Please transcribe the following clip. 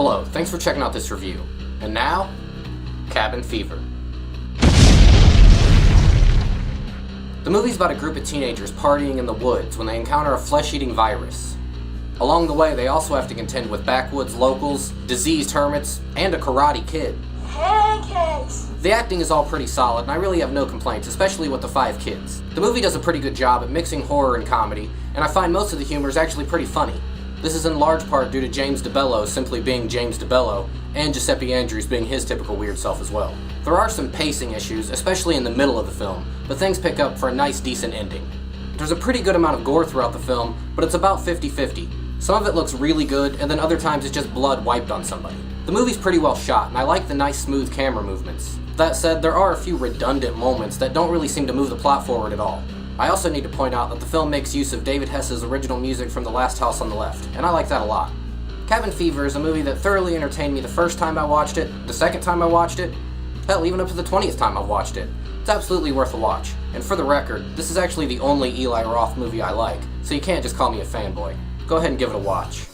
Hello, thanks for checking out this review. And now, Cabin Fever. The movie's about a group of teenagers partying in the woods when they encounter a flesh-eating virus. Along the way, they also have to contend with backwoods locals, diseased hermits, and a karate kid. Pancakes! The acting is all pretty solid, and I really have no complaints, especially with the 5 kids. The movie does a pretty good job at mixing horror and comedy, and I find most of the humor is actually pretty funny. This is in large part due to James DeBello simply being James DeBello, and Giuseppe Andrews being his typical weird self as well. There are some pacing issues, especially in the middle of the film, but things pick up for a nice, decent ending. There's a pretty good amount of gore throughout the film, but it's about 50-50. Some of it looks really good, and then other times it's just blood wiped on somebody. The movie's pretty well shot, and I like the nice, smooth camera movements. That said, there are a few redundant moments that don't really seem to move the plot forward at all. I also need to point out that the film makes use of David Hess's original music from The Last House on the Left, and I like that a lot. Cabin Fever is a movie that thoroughly entertained me the first time I watched it, the second time I watched it, hell, even up to the 20th time I've watched it. It's absolutely worth a watch. And for the record, this is actually the only Eli Roth movie I like, so you can't just call me a fanboy. Go ahead and give it a watch.